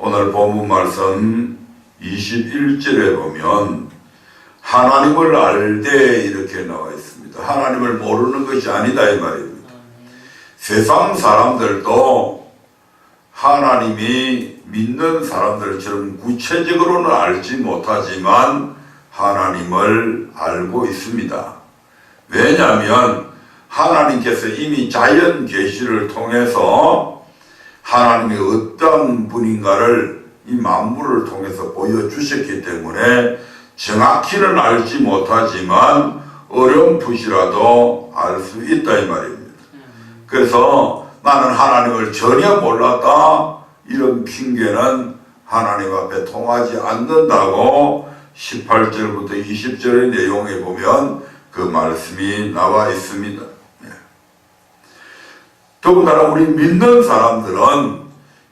오늘 본문 말씀 21절에 보면 하나님을 알되 이렇게 나와 있습니다. 하나님을 모르는 것이 아니다 이 말입니다. 세상 사람들도 하나님이 믿는 사람들처럼 구체적으로는 알지 못하지만 하나님을 알고 있습니다. 왜냐하면 하나님께서 이미 자연 계시를 통해서 하나님이 어떤 분인가를 이 만물을 통해서 보여주셨기 때문에 정확히는 알지 못하지만 어렴풋이라도 알 수 있다 이 말입니다. 그래서 나는 하나님을 전혀 몰랐다 이런 핑계는 하나님 앞에 통하지 않는다고 18절부터 20절의 내용에 보면 그 말씀이 나와 있습니다. 더군다나 우리 믿는 사람들은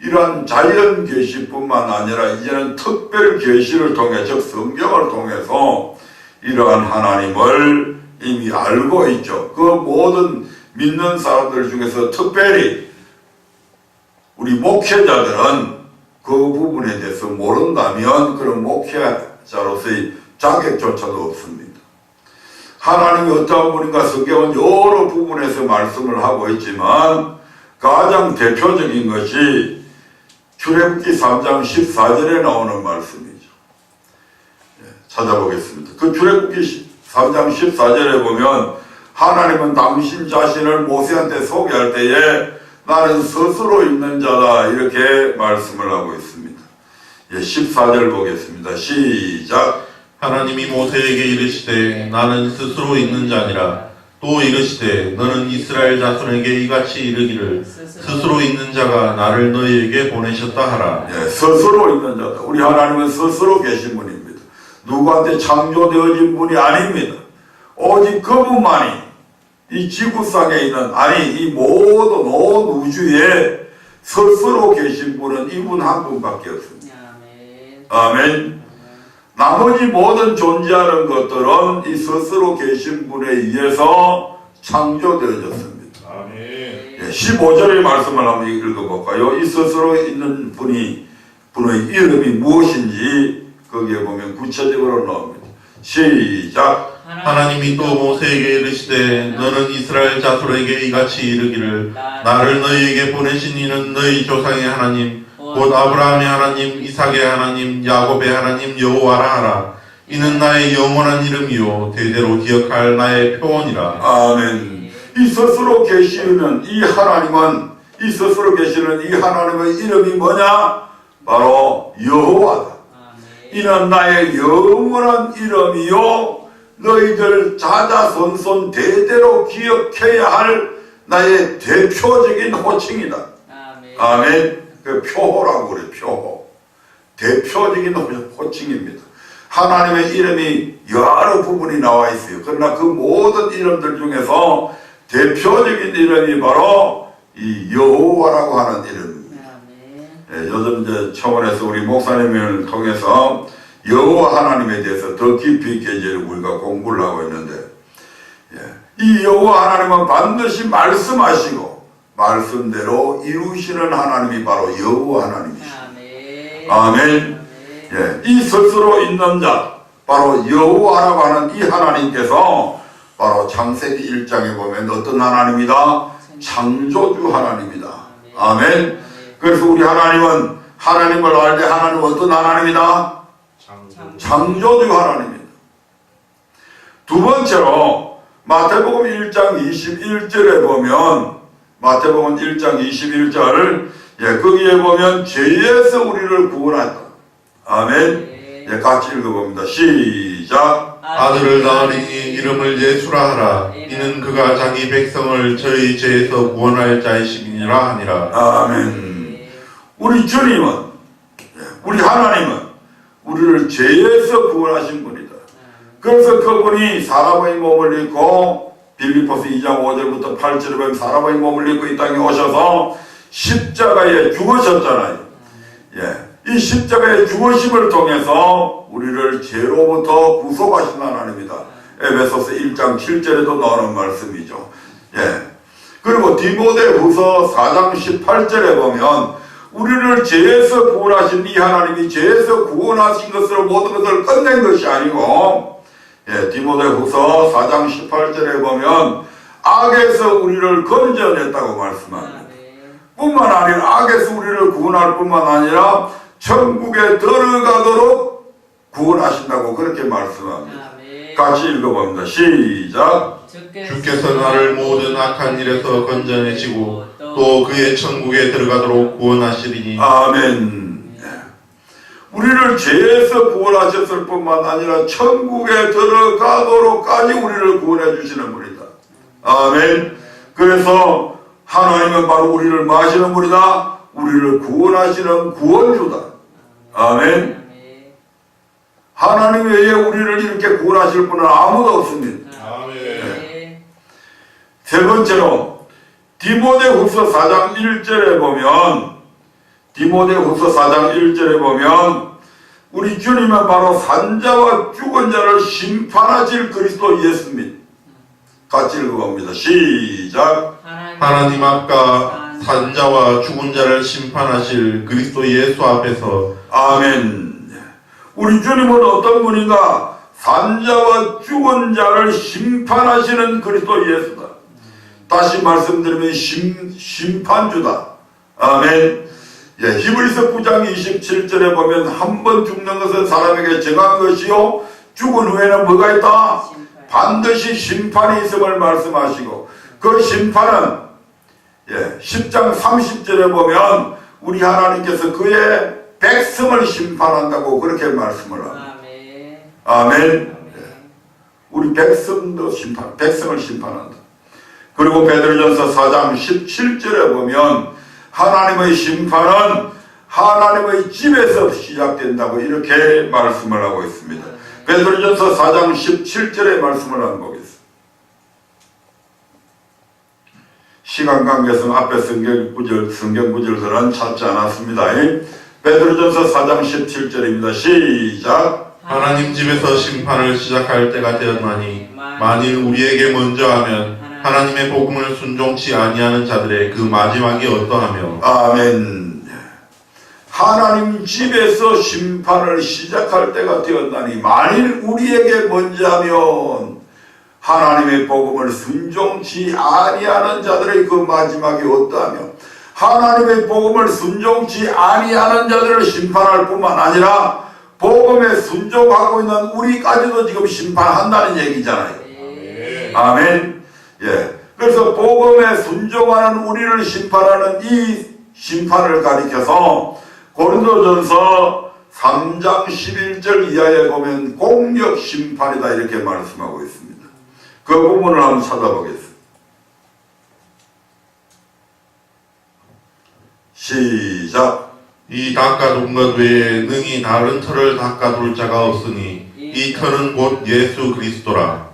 이러한 자연 계시뿐만 아니라 이제는 특별 계시를 통해 즉 성경을 통해서 이러한 하나님을 이미 알고 있죠. 그 모든 믿는 사람들 중에서 특별히 우리 목회자들은 그 부분에 대해서 모른다면 그런 목회자로서의 자격조차도 없습니다. 하나님이 어떠한 분인가 성경은 여러 부분에서 말씀을 하고 있지만 가장 대표적인 것이 출애굽기 3장 14절에 나오는 말씀이죠. 찾아보겠습니다. 그 출애굽기 3장 14절에 보면 하나님은 당신 자신을 모세한테 소개할 때에 나는 스스로 있는 자다 이렇게 말씀을 하고 있습니다. 14절 보겠습니다. 시작. 하나님이 모세에게 이르시되 나는 스스로 있는 자니라. 또 이르시되 너는 이스라엘 자손에게 이같이 이르기를 스스로 있는 자가 나를 너희에게 보내셨다 하라. 스스로 있는 자다. 우리 하나님은 스스로 계신 분입니다. 누구한테 창조되어진 분이 아닙니다. 오직 그분만이 이 지구상에 있는 이 모든 온 우주에 스스로 계신 분은 이분 한 분밖에 없습니다. 아멘. 나머지 모든 존재하는 것들은 이 스스로 계신 분에 의해서 창조되어졌습니다. 아멘. 15절의 말씀을 한번 읽어볼까요? 이 스스로 있는 분의 이름이 무엇인지 거기에 보면 구체적으로 나옵니다. 시작. 하나님이 또 모세에게 이르시되 너는 이스라엘 자손에게 이같이 이르기를 나를 너희에게 보내신 이는 너희 조상의 하나님 곧 아브라함의 하나님 이삭의 하나님 야곱의 하나님 여호와라 하라. 이는 나의 영원한 이름이요 대대로 기억할 나의 표언이라. 아멘. 이 스스로 계시는 이 하나님의 이름이 뭐냐? 바로 여호와다. 이는 나의 영원한 이름이요 너희들 자자손손 대대로 기억해야 할 나의 대표적인 호칭이다. 아멘. 그 표호라고 그래요. 표호. 대표적인 호칭입니다. 하나님의 이름이 여러 부분이 나와 있어요. 그러나 그 모든 이름들 중에서 대표적인 이름이 바로 이 여호와라고 하는 이름입니다. 요즘 이제 청원에서 우리 목사님을 통해서 여호와 하나님에 대해서 더 깊이 있게 이제 우리가 공부를 하고 있는데, 이 여호와 하나님은 반드시 말씀하시고 말씀대로 이루시는 하나님이 바로 여호와 하나님이십니다. 아멘. 이 스스로 있는 자 바로 여호와라고 하는 이 하나님께서 바로 창세기 1장에 보면 어떤 하나님이다? 창조주 하나님이다. 아멘. 그래서 우리 하나님은 하나님을 알 때 하나님은 어떤 하나님이다? 창조주 하나님입니다. 두 번째로 마태복음 1장 21절에 보면 마태복음 1장 21절 거기에 보면 죄에서 우리를 구원한다. 아멘. 같이 읽어봅니다. 시작. 아들을 낳으니 이름을 예수라 하라. 이는 그가 자기 백성을 저희 죄에서 구원할 자이심이니라 하니라. 아멘. 우리 주님은 우리 하나님은 우리를 죄에서 구원하신 분이다. 그래서 그분이 사람의 몸을 입고 빌립보서 2장 5절부터 8절에 보면 사람의 몸을 입고 이 땅에 오셔서 십자가에 죽으셨잖아요. 이 십자가의 죽으심을 통해서 우리를 죄로부터 구속하신 하나님이다. 에베소서 1장 7절에도 나오는 말씀이죠. 그리고 디모데후서 4장 18절에 보면 우리를 죄에서 구원하신 이 하나님이 죄에서 구원하신 것으로 모든 것을 끝낸 것이 아니고, 디모데후서 4장 18절에 보면 악에서 우리를 건져냈다고 말씀합니다. 뿐만 아니라 악에서 우리를 구원할 뿐만 아니라 천국에 들어가도록 구원하신다고 그렇게 말씀합니다. 같이 읽어봅니다. 시작. 주께서 나를 모든 악한 일에서 건져내시고 또 그의 천국에 들어가도록 구원하시리니. 아멘. 우리를 죄에서 구원하셨을 뿐만 아니라 천국에 들어가도록까지 우리를 구원해 주시는 분이다. 아멘. 그래서 하나님은 바로 우리를 뭐 하시는 분이다? 우리를 구원하시는 구원주다. 아멘. 하나님 외에 우리를 이렇게 구원하실 분은 아무도 없습니다. 아멘. 세 번째로 디모데후서 4장 1절에 보면 우리 주님은 바로 산자와 죽은 자를 심판하실 그리스도 예수입니다. 같이 읽어봅니다. 시작. 하나님 앞과 산자와 죽은 자를 심판하실 그리스도 예수 앞에서. 아멘. 우리 주님은 어떤 분인가? 산자와 죽은 자를 심판하시는 그리스도 예수다. 다시 말씀드리면 심판주다. 아멘. 히브리서 9장 27절에 보면 한 번 죽는 것은 사람에게 정한 것이요 죽은 후에는 뭐가 있다? 반드시 심판이 있음을 말씀하시고, 그 심판은 10장 30절에 보면 우리 하나님께서 그의 백성을 심판한다고 그렇게 말씀을 합니다. 아멘. 우리 백성을 심판한다. 그리고 베드로전서 4장 17절에 보면 하나님의 심판은 하나님의 집에서 시작된다고 이렇게 말씀을 하고 있습니다. 베드로전서 4장 17절의 말씀을 한번 보겠습니다. 시간 관계상 앞에 성경 구절들은 찾지 않았습니다. 베드로전서 4장 17절입니다. 시작. 하나님 집에서 심판을 시작할 때가 되었나니 만일 우리에게 먼저 하면 하나님의 복음을 순종치 아니하는 자들의 그 마지막이 어떠하며. 아멘. 하나님 집에서 심판을 시작할 때가 되었나니 만일 우리에게 먼저 하면 하나님의 복음을 순종치 아니하는 자들의 그 마지막이 어떠하며, 하나님의 복음을 순종치 아니하는 자들을 심판할 뿐만 아니라 복음에 순종하고 있는 우리까지도 지금 심판한다는 얘기잖아요. 아멘. 그래서 복음에 순종하는 우리를 심판하는 이 심판을 가리켜서 고린도전서 3장 11절 이하에 보면 공력 심판이다 이렇게 말씀하고 있습니다. 그 부분을 한번 찾아보겠습니다. 시작. 이 닦아둔 것 외에 능히 다른 터를 닦아둘 자가 없으니 이 터는 곧 예수 그리스도라.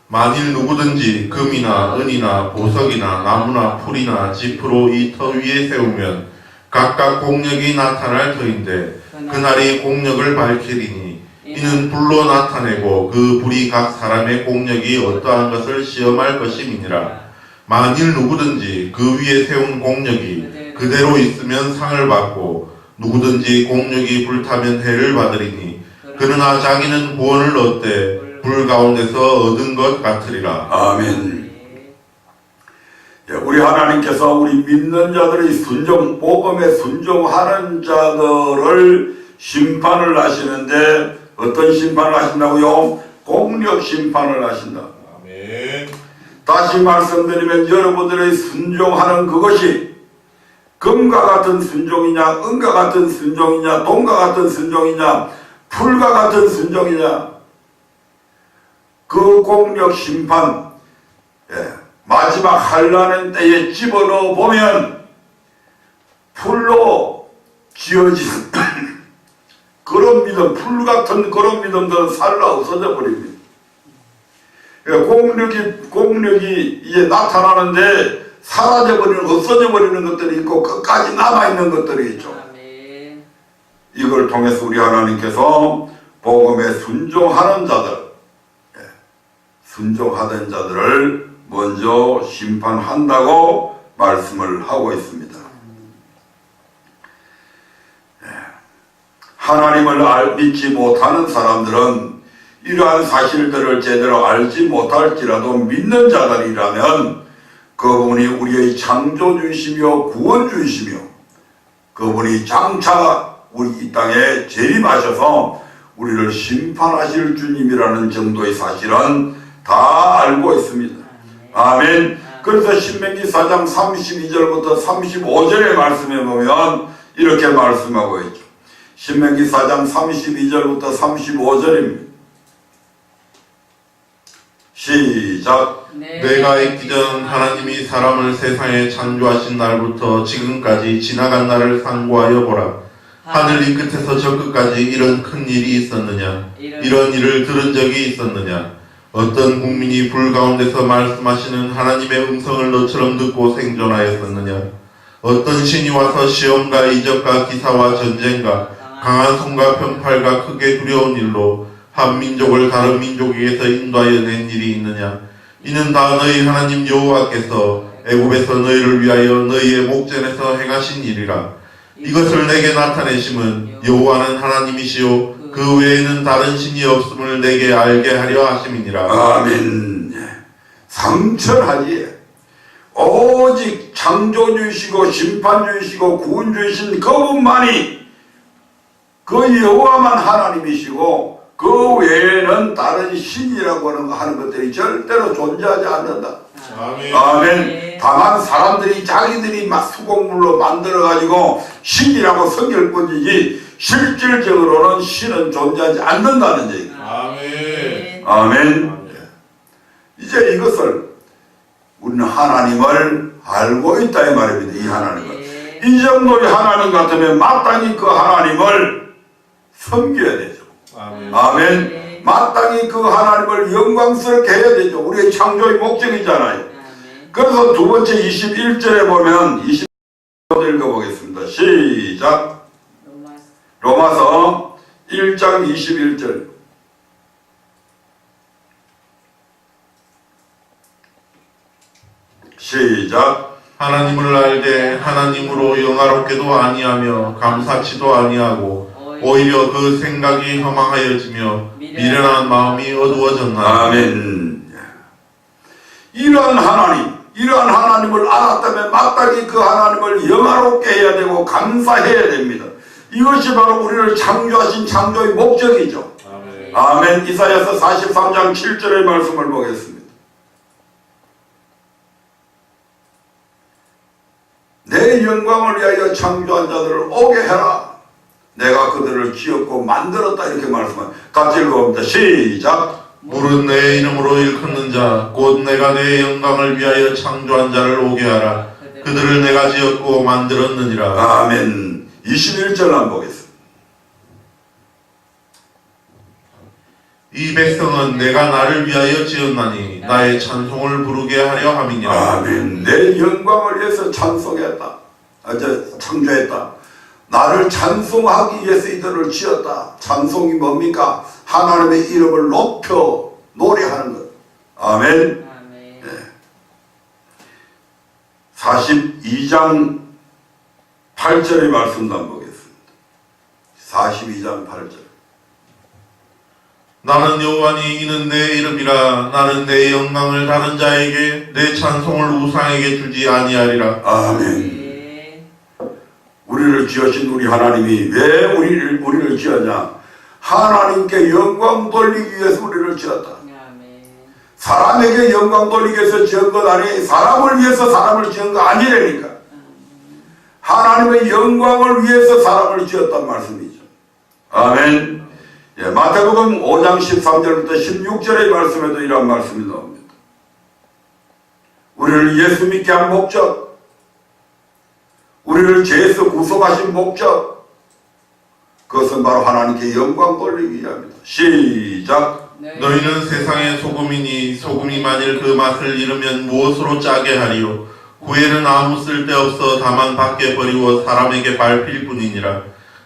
만일 누구든지 금이나 은이나 보석이나 나무나 풀이나 짚으로 이 터 위에 세우면 각각 공력이 나타날 터인데 그날이 공력을 밝히리니 이는 불로 나타내고 그 불이 각 사람의 공력이 어떠한 것을 시험할 것임이니라. 만일 누구든지 그 위에 세운 공력이 그대로 있으면 상을 받고 누구든지 공력이 불타면 해를 받으리니 그러나 자기는 구원을 얻되 불 가운데서 얻은 것 같으리라. 아멘. 우리 하나님께서 우리 믿는 자들의 복음에 순종하는 자들을 심판을 하시는데 어떤 심판을 하신다고요? 공력 심판을 하신다. 아멘. 다시 말씀드리면 여러분들의 순종하는 그것이 금과 같은 순종이냐, 은과 같은 순종이냐, 돈과 같은 순종이냐, 풀과 같은 순종이냐, 그 공력 심판, 마지막 환난의 때에 집어넣어 보면 풀로 지어진 그런 믿음, 풀 같은 그런 믿음들은 살라 없어져 버립니다. 공력이 이제 나타나는데 사라져버리는, 없어져 버리는 것들이 있고 끝까지 남아있는 것들이 있죠. 이걸 통해서 우리 하나님께서 복음에 순종하는 자들, 순종하던 자들을 먼저 심판한다고 말씀을 하고 있습니다. 하나님을 믿지 못하는 사람들은 이러한 사실들을 제대로 알지 못할지라도 믿는 자들이라면 그분이 우리의 창조주이시며 구원주이시며 그분이 장차 우리 이 땅에 재림하셔서 우리를 심판하실 주님이라는 정도의 사실은 다 알고 있습니다. 아멘. 그래서 신명기 4장 32절부터 35절의 말씀에 보면 이렇게 말씀하고 있죠. 신명기 4장 32절부터 35절입니다. 시작. 내가 있기 전 하나님이 사람을 세상에 창조하신 날부터 지금까지 지나간 날을 상고하여 보라. 하늘 이 끝에서 저 끝까지 이런 큰 일이 있었느냐? 이런 일을 들은 적이 있었느냐? 어떤 국민이 불 가운데서 말씀하시는 하나님의 음성을 너처럼 듣고 생존하였었느냐? 어떤 신이 와서 시험과 이적과 기사와 전쟁과 강한 손과 편팔과 크게 두려운 일로 한 민족을 다른 민족에게서 인도하여 낸 일이 있느냐? 이는 다 너희 하나님 여호와께서 애굽에서 너희를 위하여 너희의 목전에서 행하신 일이라. 이것을 내게 나타내심은 여호와는 하나님이시요 그 외에는 다른 신이 없음을 내게 알게 하려 하심이니라. 아멘. 상천하지. 오직 창조주이시고 심판주이시고 구원주이신 그분만이 그 여호와만 하나님이시고 그 외에는 다른 신이라고 하는 것들이 절대로 존재하지 않는다. 아멘. 아멘. 다만 사람들이 자기들이 막 수공물로 만들어가지고 신이라고 섬길 뿐이지 실질적으로는 신은 존재하지 않는다는 얘기. 아멘. 아멘. 이제 이것을 우리는 하나님을 알고 있다 이 말입니다. 이 하나님을. 이 정도의 하나님 같으면 마땅히 그 하나님을 섬겨야 되죠. 아멘. 아멘. 마땅히 그 하나님을 영광스럽게 해야 되죠. 우리의 창조의 목적이잖아요. 그래서 두 번째 21절에 보면 21절 읽어보겠습니다. 시작. 로마서 1장 21절. 시작. 하나님을 알되 하나님으로 영화롭게도 아니하며 감사치도 아니하고 오히려 그 생각이 허망하여지며 미련한 마음이 어두워졌나이다. 아멘. 이러한 하나님을 알았다면 마땅히 그 하나님을 영화롭게 해야 되고 감사해야 됩니다. 이것이 바로 우리를 창조하신 창조의 목적이죠. 아멘. 아멘. 이사야서 43장 7절의 말씀을 보겠습니다. 내 영광을 위하여 창조한 자들을 오게 해라. 내가 그들을 지었고 만들었다. 이렇게 말씀합니다. 같이 읽어봅니다. 시작. 물은 내 이름으로 일컫는 자 곧 내가 내 영광을 위하여 창조한 자를 오게 하라. 그들을 내가 지었고 만들었느니라. 아멘. 21절 한번 보겠습니다. 이 백성은 내가 나를 위하여 지었나니 나의 찬송을 부르게 하려 함이니라. 아멘. 내 영광을 위해서 찬송했다. 창조했다. 나를 찬송하기 위해서 이들을 지었다. 찬송이 뭡니까? 하나님의 이름을 높여 노래하는 것. 아멘. 아멘. 42장 8절의 말씀도 한번 보겠습니다. 42장 8절. 나는 여호와니 이는 내 이름이라. 나는 내 영광을 다른 자에게 내 찬송을 우상에게 주지 아니하리라. 아멘. 우리를 지으신 우리 하나님이 왜 우리를 지었냐? 하나님께 영광 돌리기 위해서 우리를 지었다. 사람에게 영광 돌리기 위해서 지은 것 아니, 사람을 위해서 사람을 지은 거 아니라니까. 하나님의 영광을 위해서 사람을 지었단 말씀이죠. 아멘. 예, 마태복음 5장 13절부터 16절의 말씀에도 이런 말씀이 나옵니다. 우리를 예수 믿게 한 목적, 우리를 죄에서 구속하신 목적, 그것은 바로 하나님께 영광 돌리기 위함이다. 시작. 너희는 세상의 소금이니 소금이 만일 그 맛을 잃으면 무엇으로 짜게 하리요? 구에는 아무 쓸데없어 다만 밖에 버리고 사람에게 밟힐 뿐이니라.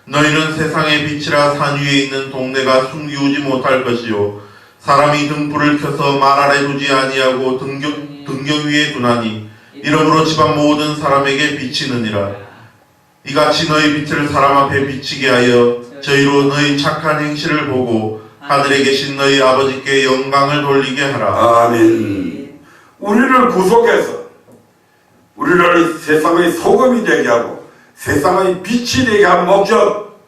너희는 세상의 빛이라 산 위에 있는 동네가 숨기우지 못할 것이요 사람이 등불을 켜서 말 아래 두지 아니하고 등경 위에 두나니 이러므로 집안 모든 사람에게 비치느니라. 이같이 너희 빛을 사람 앞에 비치게 하여 저희로 너희 착한 행실을 보고 하늘에 계신 너희 아버지께 영광을 돌리게 하라. 아멘. 우리를 구속해서 우리를 세상의 소금이 되게 하고 세상의 빛이 되게 한 목적,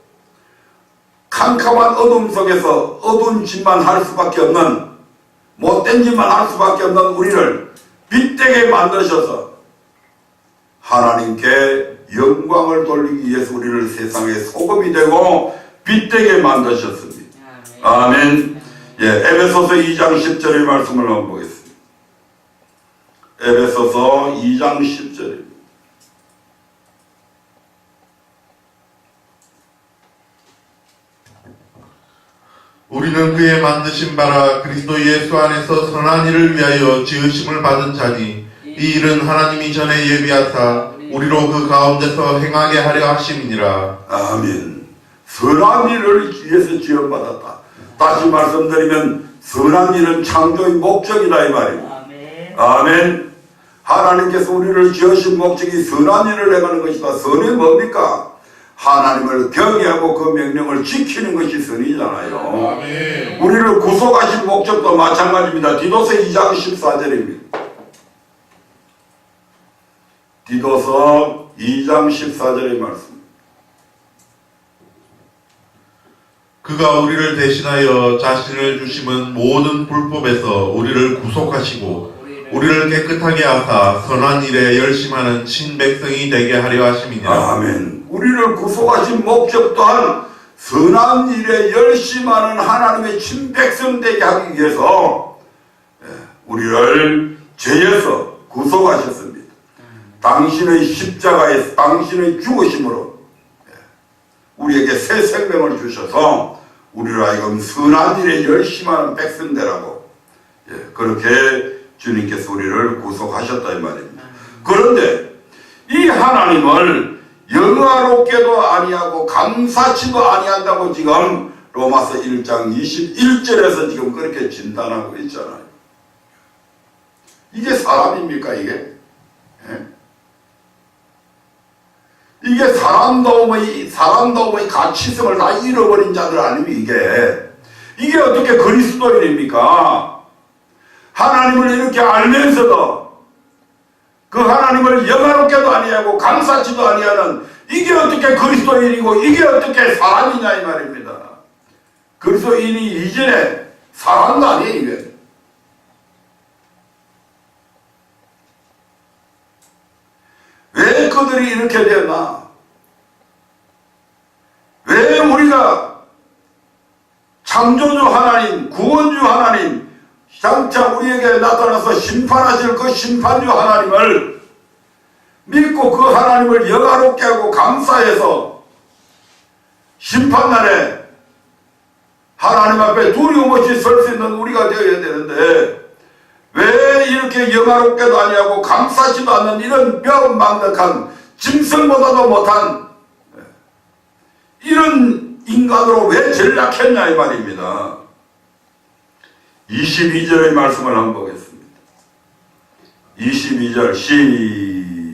캄캄한 어둠 속에서 어두운 짓만 할 수밖에 없는, 못된 짓만 할 수밖에 없는 우리를 빛되게 만드셔서 하나님께 영광을 돌리기 위해서 우리를 세상의 소금이 되고 빛되게 만드셨습니다. 아멘. 예, 에베소서 2장 10절의 말씀을 한번 보겠습니다. 에베소서 2장 10절입니다. 우리는 그의 만드신 바라 그리스도 예수 안에서 선한 일을 위하여 지으심을 받은 자니 이 일은 하나님이 전에 예비하사 우리로 그 가운데서 행하게 하려 하심이니라. 아멘. 선한 일을 위해서 지원받았다. 다시 말씀드리면 선한 일은 창조의 목적이다 이 말입니다. 아멘. 하나님께서 우리를 지으신 목적이 선한 일을 행하는 것이다. 선이 뭡니까? 하나님을 경외하고 그 명령을 지키는 것이 선이잖아요. 아멘. 우리를 구속하신 목적도 마찬가지입니다. 디도서 2장 14절입니다. 디도서 2장 14절의 말씀. 그가 우리를 대신하여 자신을 주심은 모든 불법에서 우리를 구속하시고 우리를 깨끗하게 하사 선한 일에 열심하는 친백성이 되게 하려 하심이니라. 아멘. 우리를 구속하신 목적 또한 선한 일에 열심하는 하나님의 친백성 되게 하기 위해서 우리를 죄에서 구속하셨습니다. 당신의 십자가에서 당신의 죽으심으로 우리에게 새 생명을 주셔서 우리를 하여금 선한 일에 열심하는 백성되라고 그렇게 주님께서 우리를 구속하셨다 이 말입니다. 그런데 이 하나님을 영화롭게도 아니하고 감사치도 아니한다고 지금 로마서 1장 21절에서 지금 그렇게 진단하고 있잖아요. 이게 사람입니까 이게? 이게 사람다움의 가치성을 다 잃어버린 자들 아니면 이게 어떻게 그리스도인입니까? 하나님을 이렇게 알면서도 그 하나님을 영화롭게도 아니하고 감사치도 아니하는 이게 어떻게 그리스도인이고 이게 어떻게 사람이냐 이 말입니다. 그리스도인이 이전에 사람도 아니에요 이게. 왜 그들이 이렇게 되었나? 왜 우리가 창조주 하나님, 구원주 하나님, 장차 우리에게 나타나서 심판하실 그 심판주 하나님을 믿고 그 하나님을 영화롭게 하고 감사해서 심판날에 하나님 앞에 두려움 없이 설 수 있는 우리가 되어야 되는데 왜 이렇게 영화롭게도 아니하고 감사하지도 않는 이런 뼈망덕한 짐승보다도 못한 이런 인간으로 왜 전락했냐 이 말입니다. 22절의 말씀을 한번 보겠습니다. 22절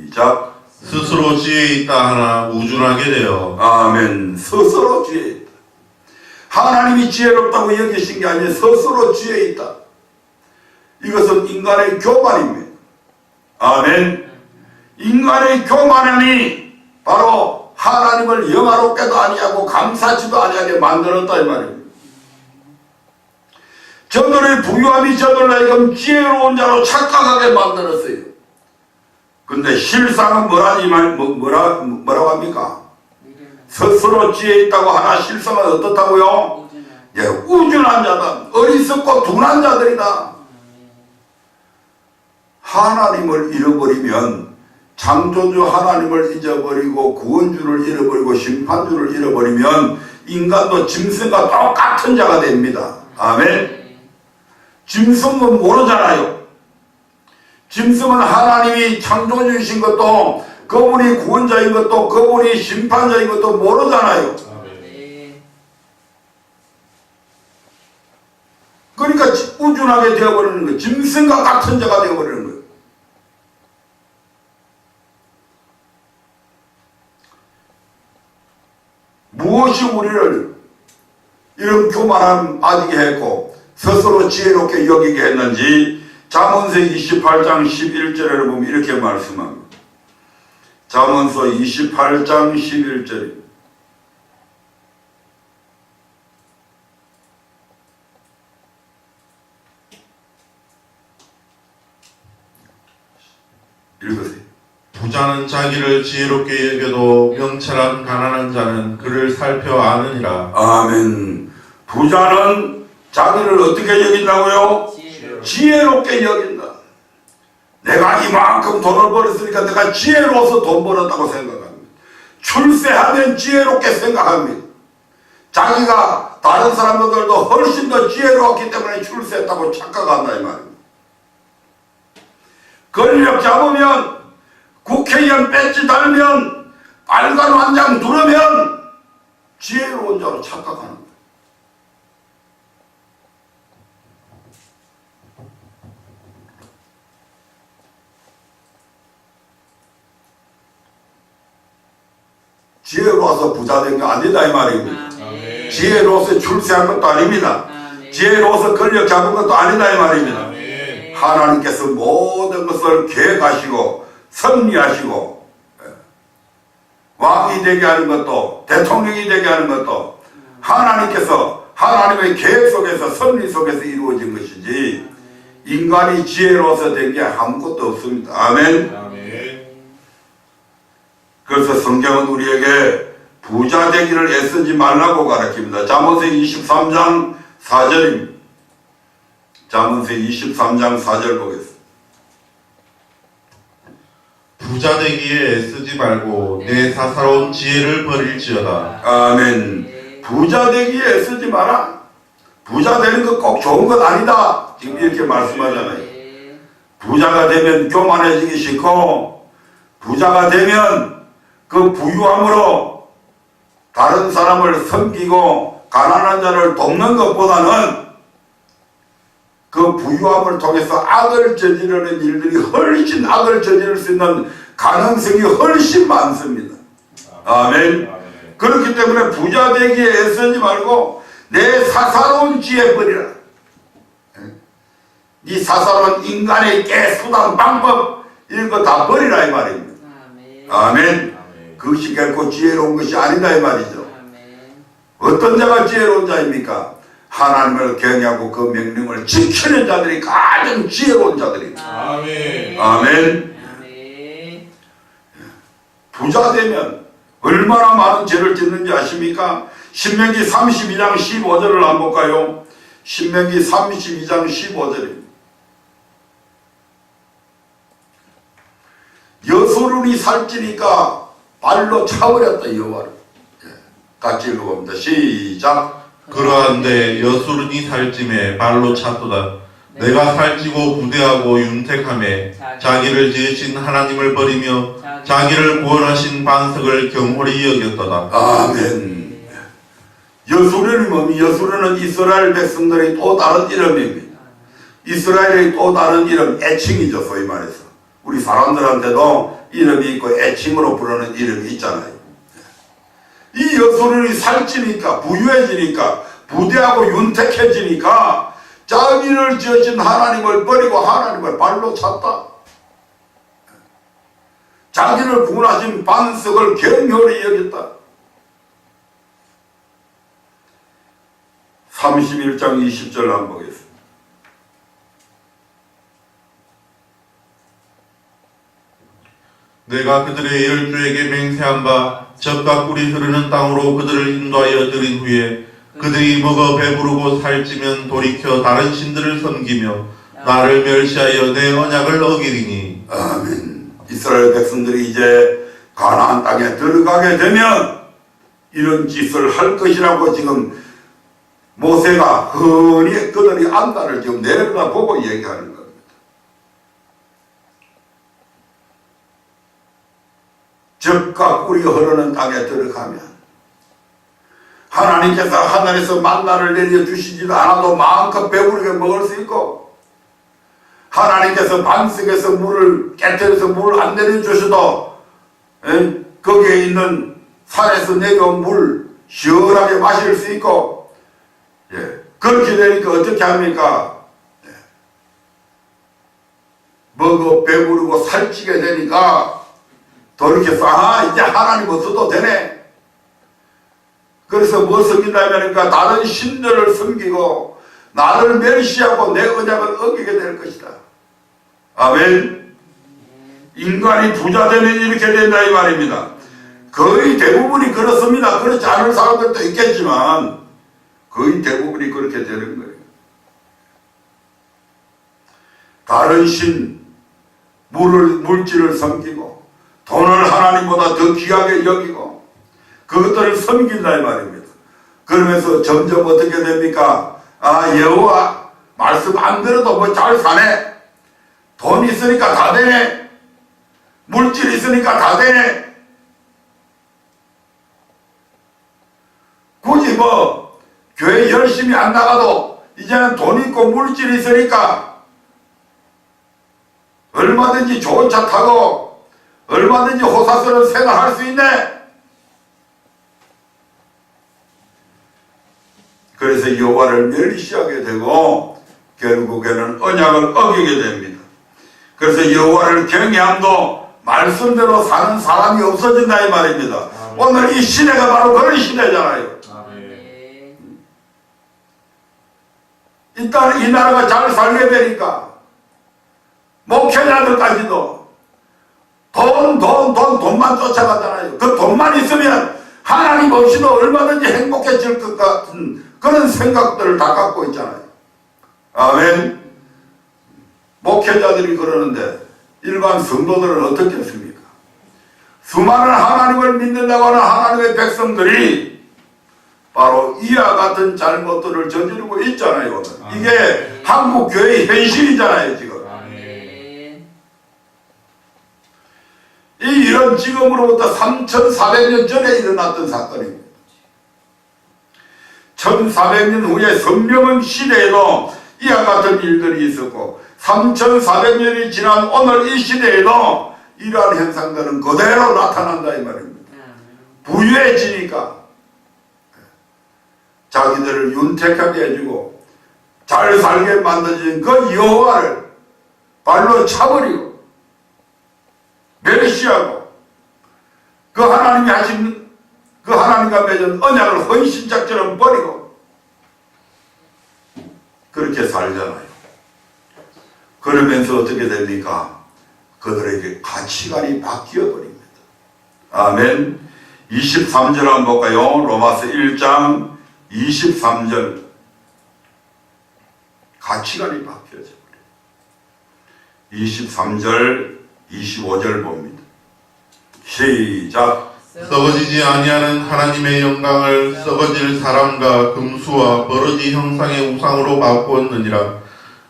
시작. 스스로 지혜 있다 하나 우준하게 되어. 아멘. 스스로 지혜 있다. 하나님이 지혜롭다고 여기신 게 아니라 스스로 지혜 있다. 이것은 인간의 교만입니다. 아멘. 인간의 교만이 바로 하나님을 영화롭게도 아니하고 감사치도 아니하게 만들었다 이 말입니다. 저들의 부유함이 저들을 하여금 지혜로운 자로 착각하게 만들었어요. 근데 실상은 뭐라고 합니까? 스스로 지혜 있다고 하나 실상은 어떻다고요? 우준한 자다. 어리석고 둔한 자들이다. 하나님을 잃어버리면 창조주 하나님을 잊어버리고 구원주를 잃어버리고 심판주를 잃어버리면 인간도 짐승과 똑같은 자가 됩니다. 아멘. 짐승은 모르잖아요. 짐승은 하나님이 창조주이신 것도 그분이 구원자인 것도 그분이 심판자인 것도 모르잖아요. 그러니까 우준하게 되어버리는 거예요. 짐승과 같은 자가 되어버리는 거예요. 무엇이 우리를 이런 교만함 빠지게 했고 스스로 지혜롭게 여기게 했는지 잠언서 28장 11절에 보면 이렇게 말씀합니다. 잠언서 28장 11절 읽으세요. 부자는 자기를 지혜롭게 여겨도 명철한 가난한 자는 그를 살펴 아느니라. 아멘. 부자는 자기를 어떻게 여긴다고요? 지혜롭게 여긴다. 내가 이만큼 돈을 벌었으니까 내가 지혜로워서 돈 벌었다고 생각합니다. 출세하면 지혜롭게 생각합니다. 자기가 다른 사람들도 훨씬 더 지혜로웠기 때문에 출세했다고 착각한다 이 말입니다. 권력 잡으면 국회의원 배지 달면 빨간 완장 두르면 지혜로운 자로 착각하는 거예요. 지혜로워서 부자 된 게 아니다 이 말입니다. 아멘. 지혜로워서 출세한 것도 아닙니다. 아멘. 지혜로워서 권력 잡은 것도 아니다 이 말입니다. 아멘. 하나님께서 모든 것을 계획하시고 섭리하시고 왕이 되게 하는 것도 대통령이 되게 하는 것도 하나님께서 하나님의 계획 속에서 섭리 속에서 이루어진 것이지 인간이 지혜로워서 된 게 아무것도 없습니다. 아멘. 아멘. 그래서 성경은 우리에게 부자 되기를 애쓰지 말라고 가르칩니다. 잠언서 23장 4절입니다. 잠언서 23장 4절 보겠습니다. 부자 되기에 애쓰지 말고 내 사사로운 지혜를 버릴지어다. 아멘. 부자 되기에 애쓰지 마라. 부자 되는 거 꼭 좋은 건 아니다. 지금 이렇게 말씀하잖아요. 부자가 되면 교만해지기 싫고 부자가 되면 그 부유함으로 다른 사람을 섬기고 가난한 자를 돕는 것보다는 그 부유함을 통해서 악을 저지르는 일들이 훨씬 악을 저지를 수 있는 가능성이 훨씬 많습니다. 아멘. 그렇기 때문에 부자 되기에 애쓰지 말고 내 사사로운 지혜 버리라. 네 사사로운 인간의 깨, 수단, 방법 이런 거 다 버리라 이 말입니다. 아멘. 그것이 결코 지혜로운 것이 아니다 이 말이죠. 어떤 자가 지혜로운 자입니까? 하나님을 경외하고 그 명령을 지키는 자들이 가장 지혜로운 자들입니다. 아멘. 아멘. 부자 되면 얼마나 많은 죄를 짓는지 아십니까? 신명기 32장 15절을 한번 볼까요? 신명기 32장 15절입니다. 여소run이 살찌니까 발로 차버렸다 여호와를. 같이 읽어봅니다. 시작. 그러한데 여수르니 살찜에 발로 찼도다. 내가 살찌고 부대하고 윤택함에 자기를 지으신 하나님을 버리며 자기를 구원하신 반석을 경홀히 여겼도다. 아멘. 여수르는 뭡니까? 여수르는 이스라엘 백성들의 또 다른 이름입니다. 이스라엘의 또 다른 이름, 애칭이죠. 소위 말해서 우리 사람들한테도 이름이 있고 애칭으로 부르는 이름이 있잖아요. 이 여수르이 살찌니까 부유해지니까 부대하고 윤택해지니까 자기를 지으신 하나님을 버리고 하나님을 발로 찼다. 자기를 구원하신 반석을 경홀히 여겼다. 31장 20절 한번 보겠습니다. 내가 그들의 열조에게 맹세한 바 젖과 꿀이 흐르는 땅으로 그들을 인도하여 들인 후에 그들이 먹어 배부르고 살찌면 돌이켜 다른 신들을 섬기며 나를 멸시하여 내 언약을 어기리니. 아멘. 이스라엘 백성들이 이제 가나안 땅에 들어가게 되면 이런 짓을 할 것이라고 지금 모세가 흔히 그들이 안다를 지금 내려다보고 얘기하는 겁니다. 젖과 꿀이 흐르는 땅에 들어가면 하나님께서 하늘에서 만나를 내려주시지도 않아도 마음껏 배부르게 먹을 수 있고 하나님께서 반석에서 물을 깨뜨려서 물을 안 내려주셔도 거기에 있는 산에서 내려온 물 시원하게 마실 수 있고, 그렇게 되니까 어떻게 합니까? 먹어 배부르고 살찌게 되니까 돌이켜서 이제 하나님 없어도 되네. 그래서 뭐 섬긴다니까 다른 신들을 섬기고 나를 멸시하고 내 언약을 어기게 될 것이다. 아멘. 인간이 부자 되면 이렇게 된다 이 말입니다. 거의 대부분이 그렇습니다. 그렇지 않은 사람들도 있겠지만 거의 대부분이 그렇게 되는 거예요. 다른 신, 물질을 섬기고 돈을 하나님보다 더 귀하게 여기고 그것들을 섬긴다 이 말입니다. 그러면서 점점 어떻게 됩니까? 여호와 말씀 안 들어도 뭐 잘 사네. 돈 있으니까 다 되네. 물질 있으니까 다 되네. 굳이 뭐 교회 열심히 안 나가도 이제는 돈 있고 물질 있으니까 얼마든지 좋은 차 타고 얼마든지 호사스러운 생활할 수 있네. 그래서 여호와를 멸시하게 되고 결국에는 언약을 어기게 됩니다. 그래서 여호와를 경외함도 말씀대로 사는 사람이 없어진다 이 말입니다. 아멘. 오늘 이 시대가 바로 그런 시대잖아요. 아멘. 일단 이 나라가 잘 살게 되니까 목회자들까지도 돈만 쫓아가잖아요. 그 돈만 있으면 하나님 없이도 얼마든지 행복해질 것 같은 그런 생각들을 다 갖고 있잖아요. 아멘. 목회자들이 그러는데 일반 성도들은 어떻게 했습니까? 수많은 하나님을 믿는다고 하는 하나님의 백성들이 바로 이와 같은 잘못들을 저지르고 있잖아요. 오늘. 이게 한국 교회의 현실이잖아요. 지금. 이런 지금으로부터 3400년 전에 일어났던 사건입니다. 1400년 후에 성령의 시대에도 이와 같은 일들이 있었고 3400년이 지난 오늘 이 시대에도 이러한 현상들은 그대로 나타난다 이 말입니다. 부유해지니까 자기들을 윤택하게 해주고 잘 살게 만들어진 그 여호와를 발로 차버리고 멸시하고 그 하나님이 하신 그 하나님과 맺은 언약을 헌신짝처럼 버리고 그렇게 살잖아요. 그러면서 어떻게 됩니까? 그들에게 가치관이 바뀌어 버립니다. 아멘. 23절 한번 볼까요? 로마서 1장 23절. 가치관이 바뀌어져 버려요. 23절 25절 봅니다. 시작. 썩어지지 아니하는 하나님의 영광을 썩어질 사람과 금수와 버러지 형상의 우상으로 바꾸었느니라.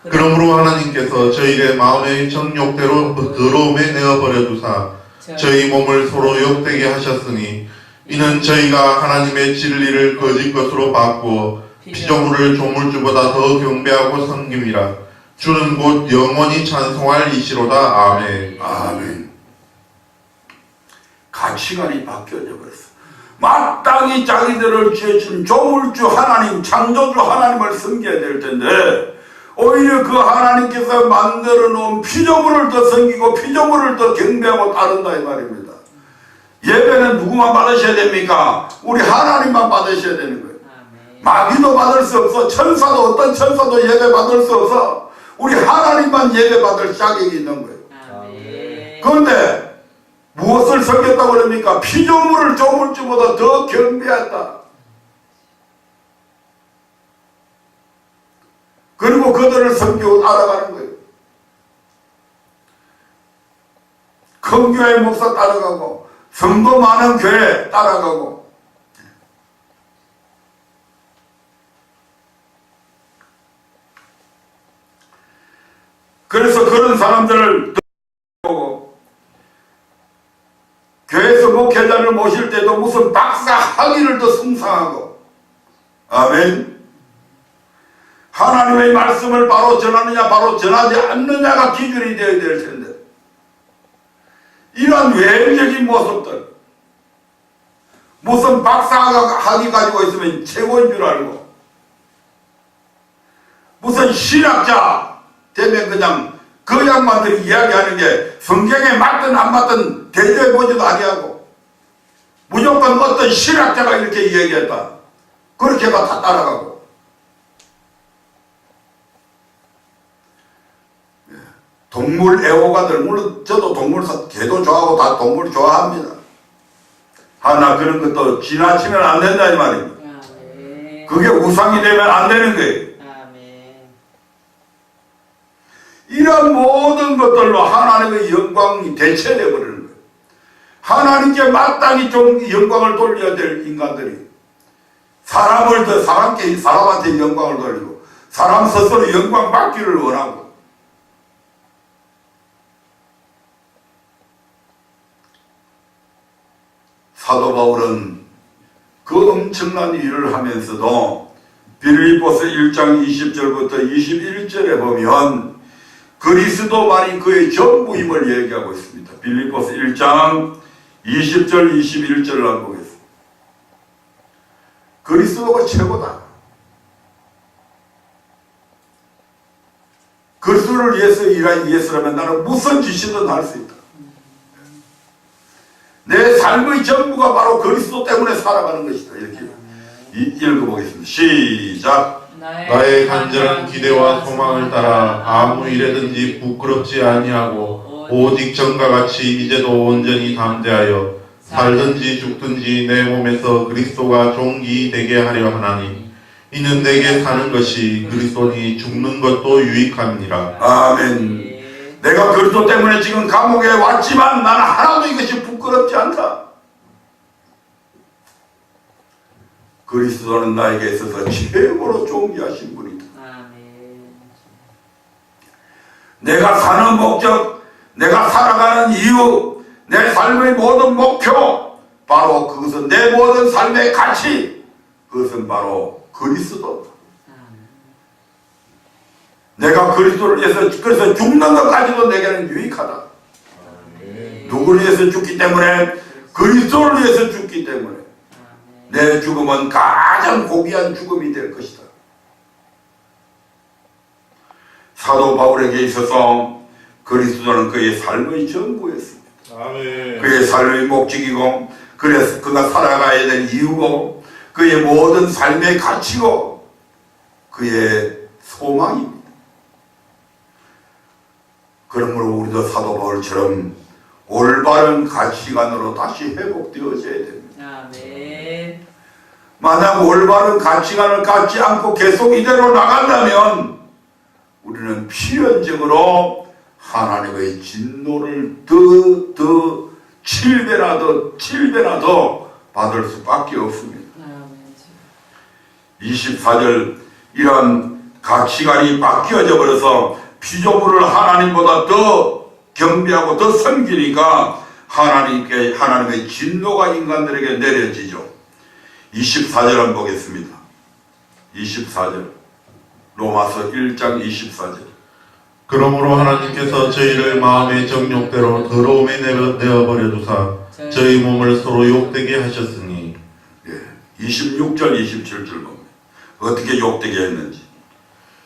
그러므로 하나님께서 저희의 마음의 정욕대로 더러움에 내어버려 두사 저희 몸을 서로 욕되게 하셨으니 이는 저희가 하나님의 진리를 거짓 것으로 바꾸어 피조물을 조물주보다 더 경배하고 섬김이라. 주는 곧 영원히 찬송할 이시로다. 아멘. 아멘. 가치관이 바뀌어져 버렸어. 마땅히 자기들을 지어준 조물주 하나님, 창조주 하나님을 섬겨야 될 텐데 오히려 그 하나님께서 만들어 놓은 피조물을 더 섬기고 피조물을 더 경배하고 따른다 이 말입니다. 예배는 누구만 받으셔야 됩니까? 우리 하나님만 받으셔야 되는 거예요. 마귀도 받을 수 없어. 천사도 어떤 천사도 예배 받을 수 없어. 우리 하나님만 예배 받을 자격이 있는 거예요. 그런데 무엇을 섬겼다고 그럽니까? 피조물을 조물주보다 더 경배했다. 그리고 그들을 섬기고 따라가는 거예요. 큰 교회 목사 따라가고 성도 많은 교회 따라가고 그래서 그런 사람들을 보고 교회에서 목회자를 모실 때도 무슨 박사 학위를 더 숭상하고 아멘. 하나님의 말씀을 바로 전하느냐 바로 전하지 않느냐가 기준이 되어야 될 텐데 이런 외형적인 모습들 무슨 박사학위 가지고 있으면 최고인 줄 알고 무슨 신학자 되면 그냥 그 양반들이 이야기하는 게 성경에 맞든 안 맞든 대조해보지도 아니하고 무조건 어떤 신학자가 이렇게 이야기했다 그렇게만 다 따라가고 동물 애호가들 물론 저도 동물 개도 좋아하고 다 동물 좋아합니다. 하나 그런 것도 지나치면 안 된다 이 말입니다. 그게 우상이 되면 안 되는 거예요. 이런 모든 것들로 하나님의 영광이 대체되어 버리는 거예요. 하나님께 마땅히 좀 영광을 돌려야 될 인간들이 사람한테 영광을 돌리고 사람 스스로 영광 받기를 원하고 사도 바울은 그 엄청난 일을 하면서도 빌립보서 1장 20절부터 21절에 보면 그리스도만이 그의 전부임을 얘기하고 있습니다. 빌립보서 1장 20절 21절을 한번 보겠습니다. 그리스도가 최고다. 그리스도를 위해서 일한 위해서라면 나는 무슨 짓이든 할 수 있다. 내 삶의 전부가 바로 그리스도 때문에 살아가는 것이다. 이렇게 읽어보겠습니다. 시작. 나의 간절한 기대와 소망을 따라 아무 일에든지 부끄럽지 아니하고 오직 전과 같이 이제도 온전히 담대하여 살든지 죽든지 내 몸에서 그리스도가 종기 되게 하려 하나니 이는 내게 사는 것이 그리스도니 죽는 것도 유익함이니라. 아멘. 내가 그리스도 때문에 지금 감옥에 왔지만 나는 하나도 이것이 부끄럽지 않다. 그리스도는 나에게 있어서 최고로 존귀하신 분이다. 내가 사는 목적, 내가 살아가는 이유, 내 삶의 모든 목표, 바로 그것은 내 모든 삶의 가치, 그것은 바로 그리스도다. 내가 그리스도를 위해서 그래서 죽는 것까지도 내게는 유익하다. 누구를 위해서 죽기 때문에? 그리스도를 위해서 죽기 때문에 내 죽음은 가장 고귀한 죽음이 될 것이다. 사도 바울에게 있어서 그리스도는 그의 삶의 전부였습니다. 아멘. 그의 삶의 목적이고 그래서 그가 살아가야 될 이유고 그의 모든 삶의 가치고 그의 소망입니다. 그러므로 우리도 사도 바울처럼 올바른 가치관으로 다시 회복되어져야 됩니다. 아멘. 만약 올바른 가치관을 갖지 않고 계속 이대로 나간다면 우리는 필연적으로 하나님의 진노를 더 7배나 더 받을 수밖에 없습니다. 24절 이런 가치관이 바뀌어져 버려서 피조물을 하나님보다 더 경배하고 더 섬기니까 하나님의 진노가 인간들에게 내려지죠. 24절 한번 보겠습니다. 24절 로마서 1장 24절 그러므로 하나님께서 저희를 마음의 정욕대로 더러움에 내어버려 두사 저희 몸을 서로 욕되게 하셨으니 26절 27절 봅니다. 어떻게 욕되게 했는지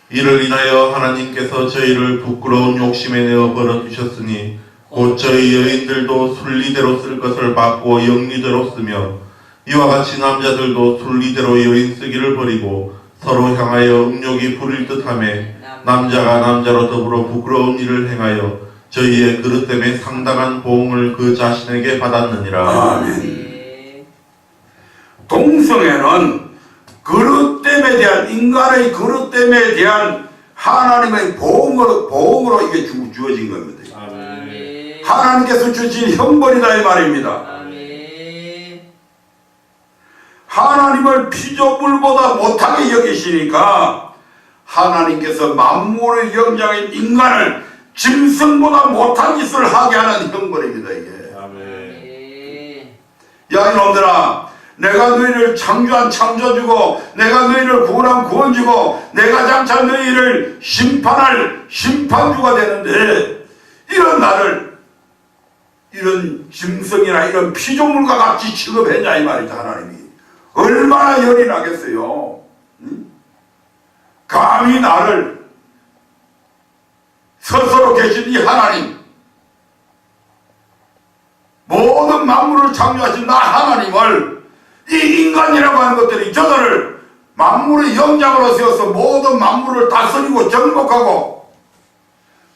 이를 인하여 하나님께서 저희를 부끄러운 욕심에 내어버려 두셨으니 곧 저희 여인들도 순리대로 쓸 것을 받고 영리대로 쓰며 이와 같이 남자들도 순리대로 여인 쓰기를 버리고 서로 향하여 음욕이 부릴 듯하며 남자가 남자로 더불어 부끄러운 일을 행하여 저희의 그릇 때문에 상당한 보응을 그 자신에게 받았느니라. 아멘. 동성애는 그릇됨에 대한 인간의 그릇됨에 대한 하나님의 보응으로 이게 주어진 겁니다. 아멘. 하나님께서 주신 형벌이다 이 말입니다. 아멘. 하나님을 피조물보다 못하게 여기시니까 하나님께서 만물의 영장인 인간을 짐승보다 못한 짓을 하게 하는 형벌입니다 이게. 아멘. 야 이놈들아, 내가 너희를 창조한 창조주고 내가 너희를 구원한 구원주고 내가 장차 너희를 심판할 심판주가 되는데 이런 나를 이런 짐승이나 이런 피조물과 같이 취급했냐 이 말이죠. 하나님이 얼마나 열이 나겠어요. 응? 감히 나를 스스로 계신 이 하나님, 모든 만물을 창조하신 나 하나님을 이 인간이라고 하는 것들이 저들을 만물의 영장으로 세워서 모든 만물을 다스리고 정복하고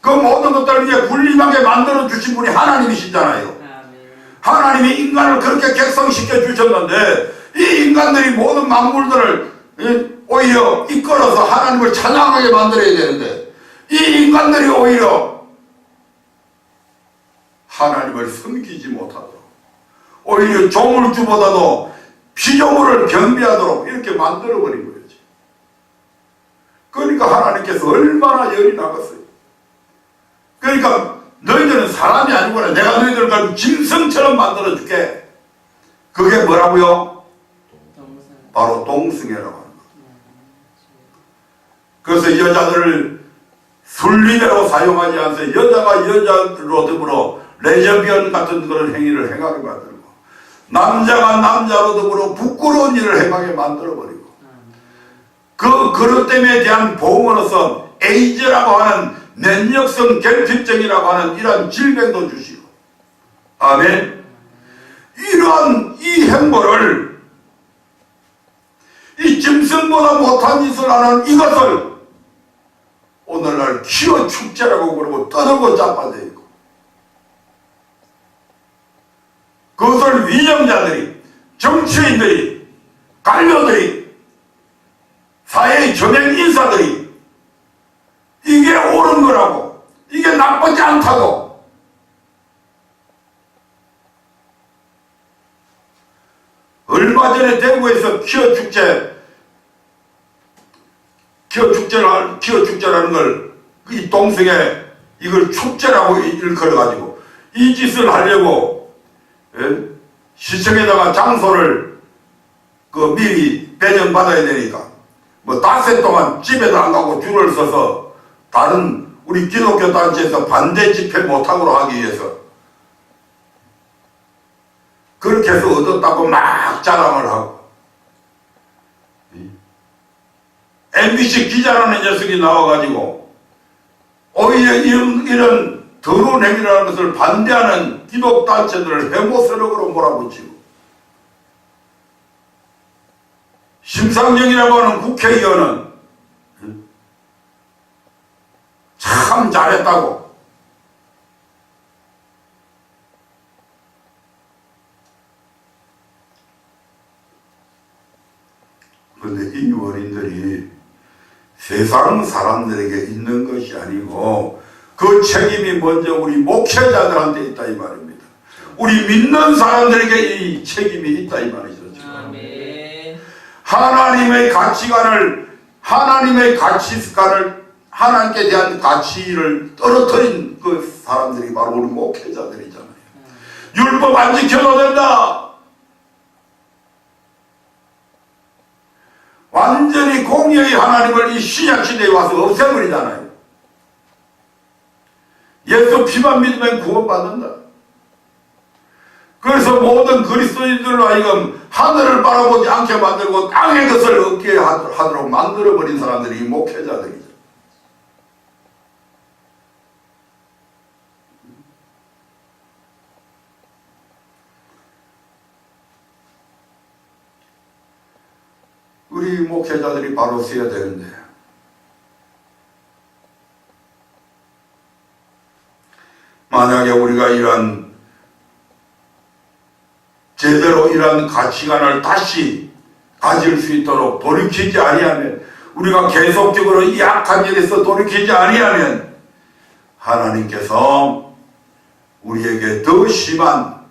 그 모든 것들을 이제 군림하게 만들어 주신 분이 하나님이시잖아요. 하나님이 인간을 그렇게 객성시켜 주셨는데 이 인간들이 모든 만물들을 오히려 이끌어서 하나님을 찬양하게 만들어야 되는데 이 인간들이 오히려 하나님을 섬기지 못하도록 오히려 조물주보다도 피조물을 경배하도록 이렇게 만들어버린 거죠. 그러니까 하나님께서 얼마나 열이 나겠어요. 그러니까 너희들은 사람이 아니구나. 내가 너희들을 가지고 짐승처럼 만들어줄게. 그게 뭐라고요? 바로 동승애라고 하는 거예요. 그래서 여자들을 순리대로 사용하지 않아서 여자가 여자로 더불어 레즈비언 같은 그런 행위를 행하게 만들고 남자가 남자로 더불어 부끄러운 일을 행하게 만들어버리고 그것 때문에 대한 보험으로서 에이즈라고 하는 면역성 결핍증이라고 하는 이러한 질병도 주시고 아멘. 이러한 이 행보를 이 짐승보다 못한 짓을 하는 이것을 오늘날 기어 축제라고 그러고 떠들고 자빠져 있고 그것을 위정자들이 정치인들이 관료들이 사회의 저명 인사들이 이게 옳은 거라고 이게 나쁘지 않다고 얼마 전에 대구에서 기어 축제라는 걸 이 동성애 이걸 축제라고 일컬어가지고 이 짓을 하려고 시청에다가 장소를 미리 배정받아야 되니까 뭐 닷새 동안 집에도 안 가고 줄을 서서 다른 우리 기독교 단체에서 반대 집회 못하도록 하기 위해서 그렇게 해서 얻었다고 막 자랑을 하고 MBC 기자라는 녀석이 나와가지고 오히려 이런 더러운 행위라는 것을 반대하는 기독단체들을 해모세력으로 몰아붙이고 심상정이라고 하는 국회의원은 참 잘했다고 그런데 이 원인들이 세상 사람들에게 있는 것이 아니고 그 책임이 먼저 우리 목회자들한테 있다 이 말입니다. 우리 믿는 사람들에게 이 책임이 있다 이 말이죠. 하나님의 가치관을 하나님께 대한 가치를 떨어뜨린 그 사람들이 바로 우리 목회자들이잖아요. 율법 안 지켜도 된다. 완전히 공의의 하나님을 이 신약시대에 와서 없애버리잖아요. 예수 피만 믿으면 구원받는다. 그래서 모든 그리스도인들로 하여금 하늘을 바라보지 않게 만들고 땅의 것을 얻게 하도록 만들어버린 사람들이 이 목회자들이죠. 우리 목회자들이 바로 서야 되는데 만약에 우리가 이러한 제대로 이러한 가치관을 다시 가질 수 있도록 돌이키지 아니하면 우리가 계속적으로 이 악한 일에서 돌이키지 아니하면 하나님께서 우리에게 더 심한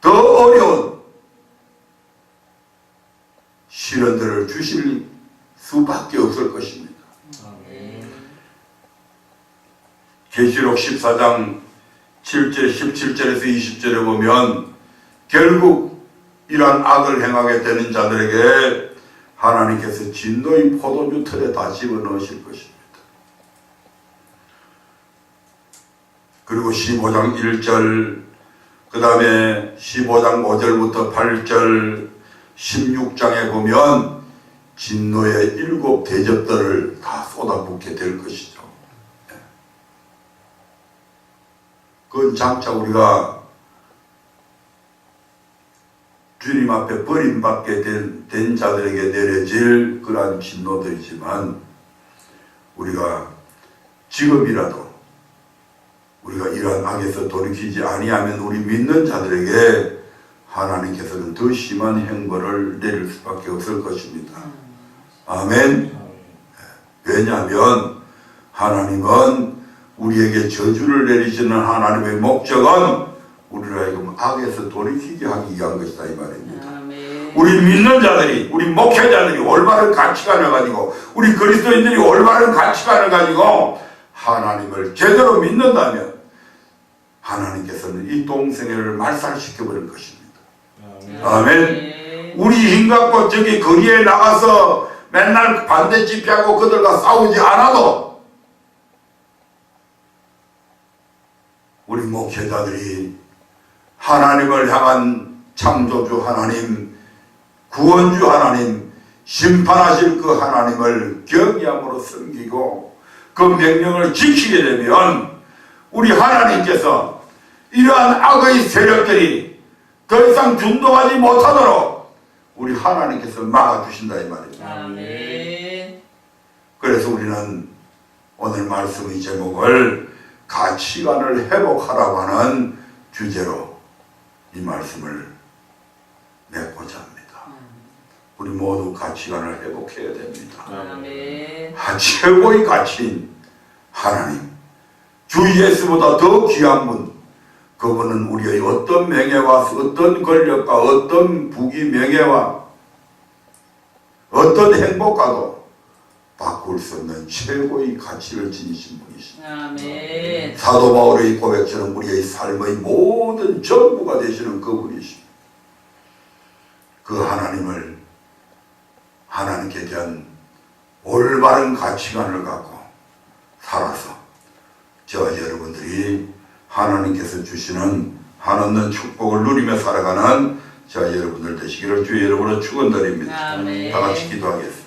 더 어려운 시련들을 주실 수밖에 없을 것입니다. 계시록 14장 7절 17절에서 20절에 보면 결국 이러한 악을 행하게 되는 자들에게 하나님께서 진노의 포도주 틀에 다 집어넣으실 것입니다. 그리고 15장 1절 그 다음에 15장 5절부터 8절 16장에 보면 진노의 7 대접들을 다 쏟아붓게 될 것이죠. 그건 장차 우리가 주님 앞에 버림받게 된 자들에게 내려질 그러한 진노들이지만 우리가 지금이라도 우리가 이러한 악에서 돌이키지 아니하면 우리 믿는 자들에게 하나님께서는 더 심한 형벌을 내릴 수밖에 없을 것입니다. 아멘. 왜냐하면 하나님은 우리에게 저주를 내리시는 하나님의 목적은 우리를 하여금 악에서 돌이키게 하기 위한 것이다 이 말입니다. 아멘. 우리 믿는 자들이, 우리 목회자들이 올바른 가치관을 가지고 우리 그리스도인들이 올바른 가치관을 가지고 하나님을 제대로 믿는다면 하나님께서는 이 동생애를 말살시켜버릴 것입니다. 아멘. 우리 힘 갖고 저기 거리에 나가서 맨날 반대 집회하고 그들과 싸우지 않아도 우리 목회자들이 하나님을 향한 창조주 하나님, 구원주 하나님, 심판하실 그 하나님을 경외함으로 섬기고 그 명령을 지키게 되면 우리 하나님께서 이러한 악의 세력들이 더 이상 준동하지 못하도록 우리 하나님께서 막아주신다 이 말입니다. 아멘. 그래서 우리는 오늘 말씀의 제목을 가치관을 회복하라고 하는 주제로 이 말씀을 맺고자 합니다. 우리 모두 가치관을 회복해야 됩니다. 아멘. 최고의 가치인 하나님, 주 예수보다 더 귀한 분, 그분은 우리의 어떤 명예와 어떤 권력과 어떤 부귀 명예와 어떤 행복과도 바꿀 수 없는 최고의 가치를 지니신 분이십니다. 아멘. 사도 바울의 고백처럼 우리의 삶의 모든 전부가 되시는 그분이십니다. 그 하나님을, 하나님께 대한 올바른 가치관을 갖고 살아서 저와 여러분들이 하나님께서 주시는 한없는 축복을 누리며 살아가는 저와 여러분들 되시기를 주의 이름으로 축원드립니다. 아멘. 다 같이 기도하겠습니다.